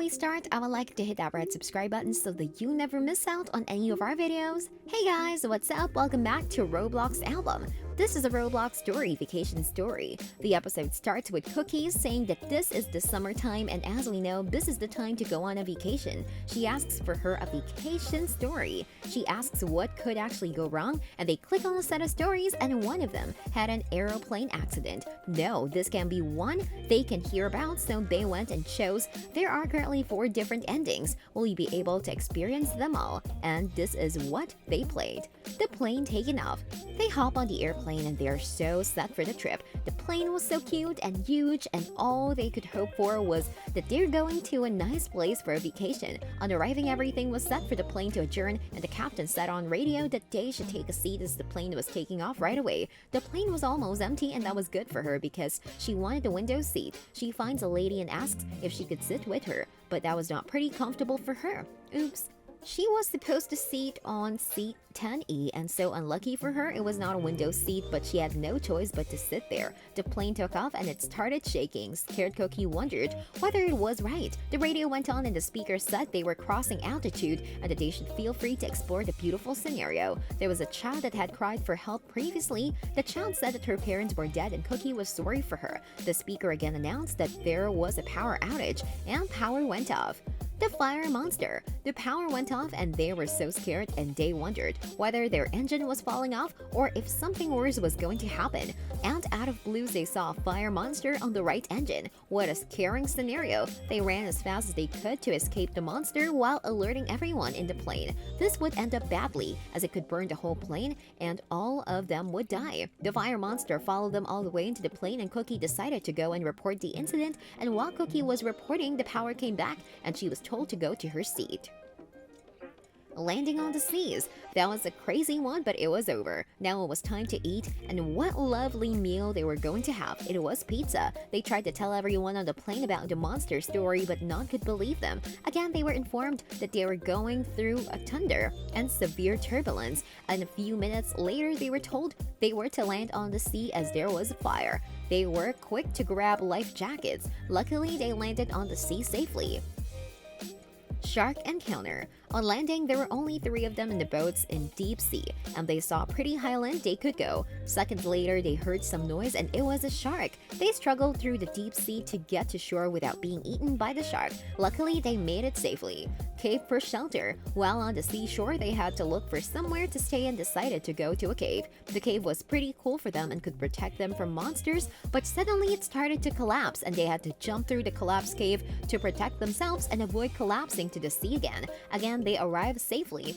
we start, I would like to hit that red subscribe button so that you never miss out on any of our videos. Hey guys, what's up? Welcome back to Roblox album. This is a Roblox story, vacation story. The episode starts with Cookie saying that this is the summertime, and as we know, this is the time to go on a vacation. She asks for her a vacation story. She asks what could actually go wrong, and they click on a set of stories, and one of them had an aeroplane accident. No, this can be one they can hear about, so they went and chose. There are currently 4 different endings. Will you be able to experience them all? And this is what they played. The plane taken off. They hop on the airplane and they are so set for the trip. The plane was so cute and huge, and all they could hope for was that they're going to a nice place for a vacation. On arriving, everything was set for the plane to adjourn, and the captain said on radio that they should take a seat as the plane was taking off right away. The plane was almost empty, and that was good for her because she wanted the window seat. She finds a lady and asks if she could sit with her, but that was not pretty comfortable for her. Oops. She was supposed to sit on seat 10E, and so unlucky for her, it was not a window seat, but she had no choice but to sit there. The plane took off and it started shaking. Scared Cookie wondered whether it was right. The radio went on and the speaker said they were crossing altitude and that they should feel free to explore the beautiful scenario. There was a child that had cried for help previously. The child said that her parents were dead and Cookie was sorry for her. The speaker again announced that there was a power outage and power went off. The fire monster. The power went off and they were so scared, and they wondered whether their engine was falling off or if something worse was going to happen. And out of blues, they saw a fire monster on the right engine. What a scaring scenario. They ran as fast as they could to escape the monster while alerting everyone in the plane. This would end up badly as it could burn the whole plane and all of them would die. The fire monster followed them all the way into the plane, and Cookie decided to go and report the incident, and while Cookie was reporting, the power came back and she was told to go to her seat. Landing on the seas. That was a crazy one, but it was over. Now it was time to eat, and what lovely meal they were going to have. It was pizza. They tried to tell everyone on the plane about the monster story, but none could believe them. Again, they were informed that they were going through a thunder and severe turbulence, and a few minutes later they were told they were to land on the sea as there was a fire. They were quick to grab life jackets. Luckily, they landed on the sea safely. Shark encounter. On landing, there were only 3 of them in the boats in deep sea, and they saw a pretty high land they could go. Seconds later, they heard some noise and it was a shark. They struggled through the deep sea to get to shore without being eaten by the shark. Luckily, they made it safely. Cave for shelter. While on the seashore, they had to look for somewhere to stay and decided to go to a cave. The cave was pretty cool for them and could protect them from monsters, but suddenly it started to collapse and they had to jump through the collapsed cave to protect themselves and avoid collapsing to the sea again. Again, they arrived safely.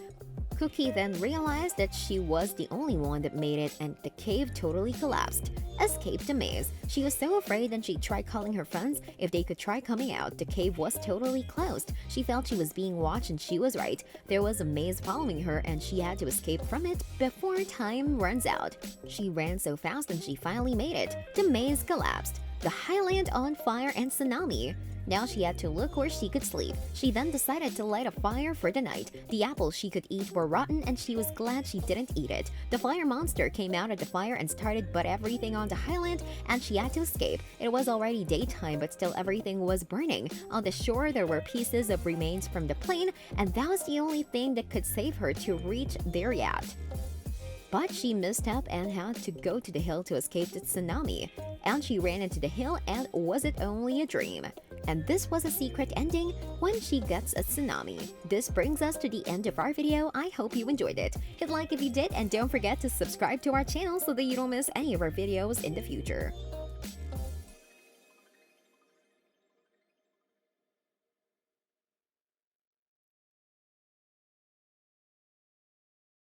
Cookie then realized that she was the only one that made it and the cave totally collapsed. Escaped the maze. She was so afraid and she tried calling her friends if they could try coming out. The cave was totally closed. She felt she was being watched and she was right. There was a maze following her and she had to escape from it before time runs out. She ran so fast and she finally made it. The maze collapsed. The highland on fire and tsunami. Now she had to look where she could sleep. She then decided to light a fire for the night. The apples she could eat were rotten and she was glad she didn't eat it. The fire monster came out of the fire and started but everything on the highland, and she had to escape. It was already daytime, but still everything was burning. On the shore there were pieces of remains from the plane, and that was the only thing that could save her to reach their yacht. But she messed up and had to go to the hill to escape the tsunami. And she ran into the hill, and was it only a dream? And this was a secret ending when she gets a tsunami. This brings us to the end of our video. I hope you enjoyed it. Hit like if you did, and don't forget to subscribe to our channel so that you don't miss any of our videos in the future.